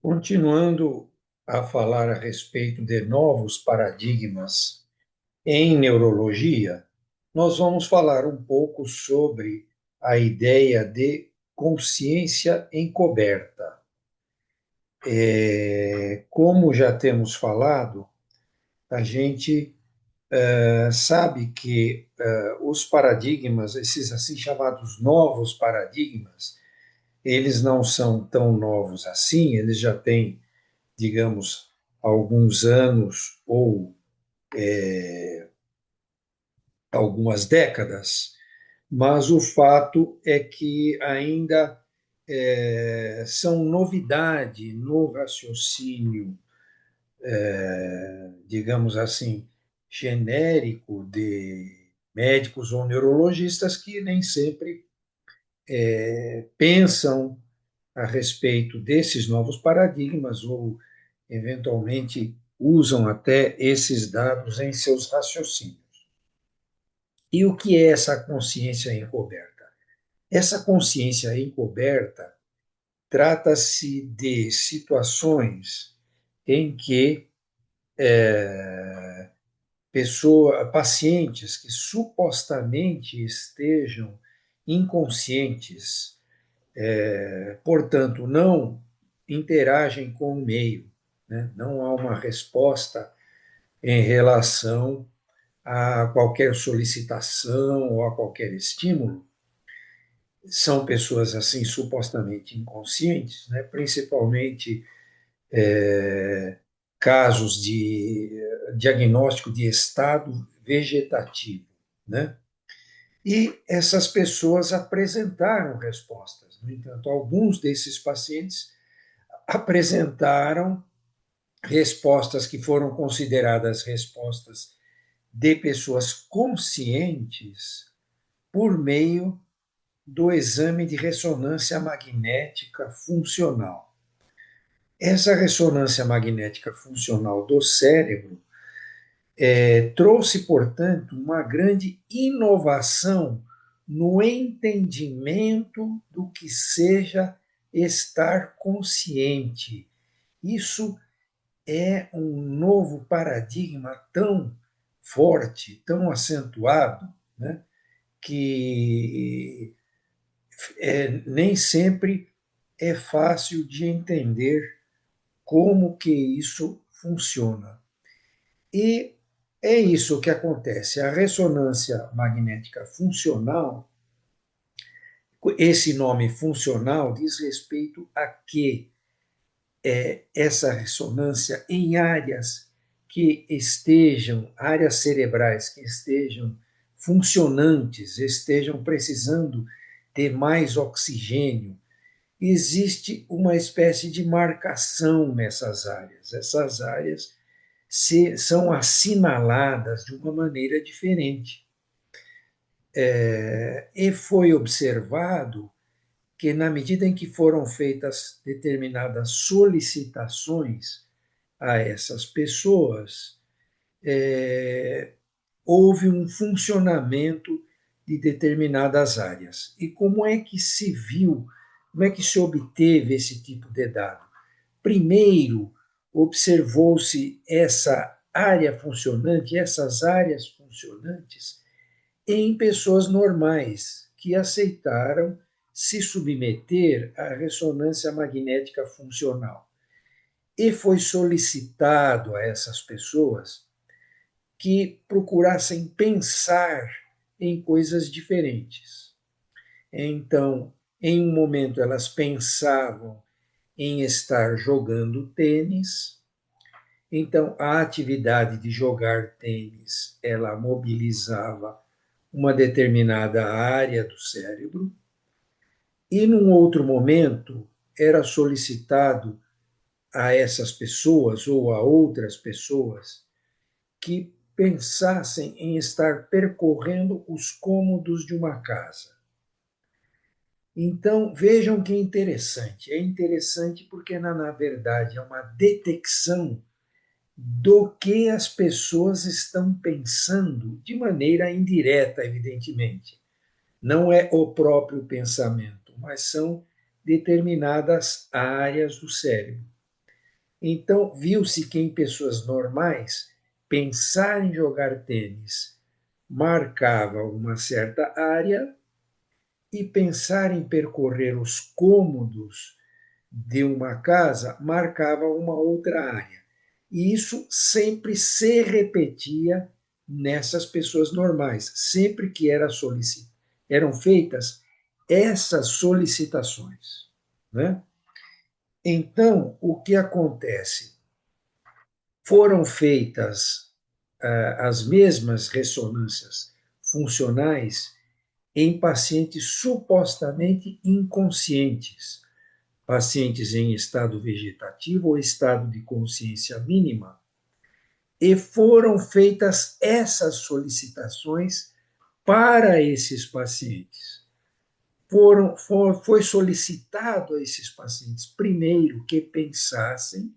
Continuando a falar a respeito de novos paradigmas em neurologia, nós vamos falar um pouco sobre a ideia de consciência encoberta. Como já temos falado, a gente sabe que os paradigmas, esses assim chamados novos paradigmas, eles não são tão novos assim, eles já têm, digamos, alguns anos ou algumas décadas, mas o fato é que ainda são novidade no raciocínio, digamos assim, genérico de médicos ou neurologistas que nem sempre pensam a respeito desses novos paradigmas ou, eventualmente, usam até esses dados em seus raciocínios. E o que é essa consciência encoberta? Essa consciência encoberta trata-se de situações em que pacientes que supostamente estejam inconscientes, portanto, não interagem com o meio, né? Não há uma resposta em relação a qualquer solicitação ou a qualquer estímulo. São pessoas assim supostamente inconscientes, né? Principalmente casos de diagnóstico de estado vegetativo, né? E essas pessoas apresentaram respostas. No entanto, alguns desses pacientes apresentaram respostas que foram consideradas respostas de pessoas conscientes por meio do exame de ressonância magnética funcional. Essa ressonância magnética funcional do cérebro trouxe, portanto, uma grande inovação no entendimento do que seja estar consciente. Isso é um novo paradigma tão forte, tão acentuado, né, que nem sempre é fácil de entender como que isso funciona. E é isso que acontece. A ressonância magnética funcional, esse nome funcional diz respeito a que essa ressonância em áreas que estejam, áreas cerebrais que estejam funcionantes, estejam precisando de mais oxigênio, existe uma espécie de marcação nessas áreas. Essas áreas são assinaladas de uma maneira diferente. E foi observado que, na medida em que foram feitas determinadas solicitações a essas pessoas, houve um funcionamento de determinadas áreas. E como é que se viu, como é que se obteve esse tipo de dado? Primeiro, observou-se essa área funcionante, essas áreas funcionantes, em pessoas normais que aceitaram se submeter à ressonância magnética funcional. E foi solicitado a essas pessoas que procurassem pensar em coisas diferentes. Então, em um momento, elas pensavam em estar jogando tênis. Então, a atividade de jogar tênis, ela mobilizava uma determinada área do cérebro, e num outro momento era solicitado a essas pessoas ou a outras pessoas que pensassem em estar percorrendo os cômodos de uma casa. Então, vejam que interessante. É interessante porque, na verdade, é uma detecção do que as pessoas estão pensando de maneira indireta, evidentemente. Não é o próprio pensamento, mas são determinadas áreas do cérebro. Então, viu-se que em pessoas normais, pensar em jogar tênis marcava uma certa área e pensar em percorrer os cômodos de uma casa marcava uma outra área. E isso sempre se repetia nessas pessoas normais, sempre que eram feitas essas solicitações. Né? Então, o que acontece? Foram feitas as mesmas ressonâncias funcionais em pacientes supostamente inconscientes, pacientes em estado vegetativo ou estado de consciência mínima, e foram feitas essas solicitações para esses pacientes. Foi solicitado a esses pacientes, primeiro, que pensassem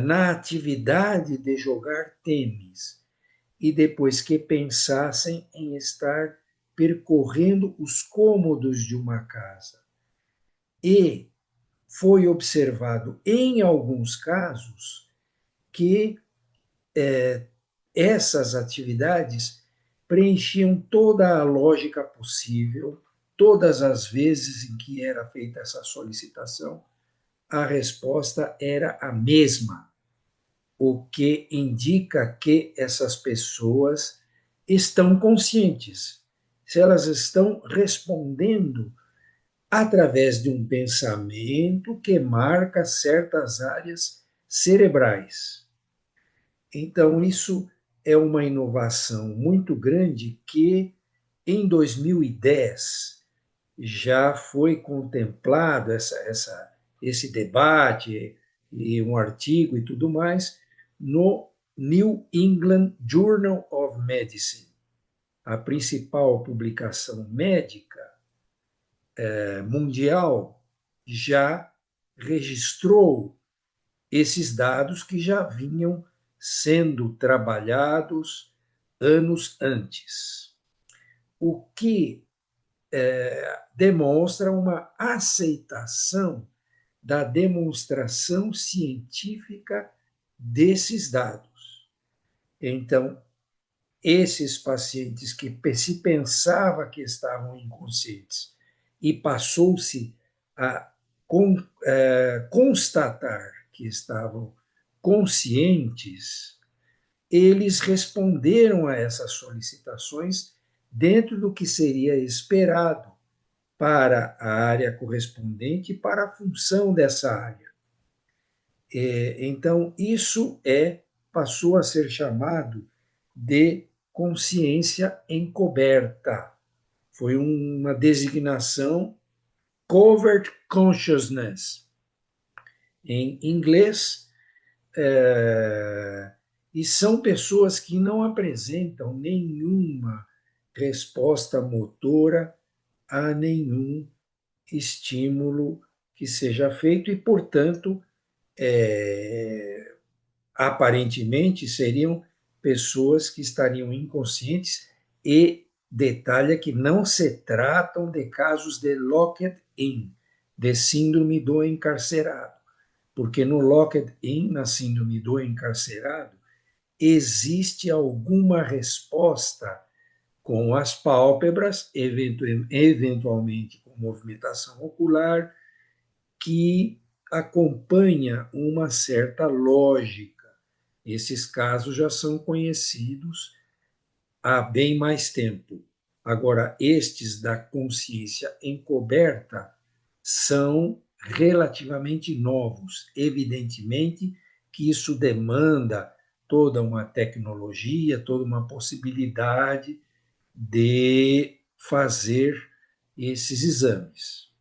na atividade de jogar tênis e depois que pensassem em estar percorrendo os cômodos de uma casa. E foi observado, em alguns casos, que essas atividades preenchiam toda a lógica possível, todas as vezes em que era feita essa solicitação, a resposta era a mesma, o que indica que essas pessoas estão conscientes. Se elas estão respondendo através de um pensamento que marca certas áreas cerebrais. Então, isso é uma inovação muito grande que, em 2010, já foi contemplado esse debate e um artigo e tudo mais no New England Journal of Medicine, a principal publicação médica mundial, já registrou esses dados que já vinham sendo trabalhados anos antes, o que demonstra uma aceitação da demonstração científica desses dados. Então, esses pacientes que se pensava que estavam inconscientes e passou-se a constatar que estavam conscientes, eles responderam a essas solicitações dentro do que seria esperado para a área correspondente e para a função dessa área. Então, isso passou a ser chamado de consciência encoberta. Foi uma designação covert consciousness, em inglês, e são pessoas que não apresentam nenhuma resposta motora a nenhum estímulo que seja feito e, portanto, aparentemente seriam pessoas que estariam inconscientes e detalhe que não se tratam de casos de locked-in, de síndrome do encarcerado, porque no locked-in, na síndrome do encarcerado, existe alguma resposta com as pálpebras, eventualmente com movimentação ocular, que acompanha uma certa lógica. Esses casos já são conhecidos há bem mais tempo. Agora, estes da consciência encoberta são relativamente novos. Evidentemente que isso demanda toda uma tecnologia, toda uma possibilidade de fazer esses exames.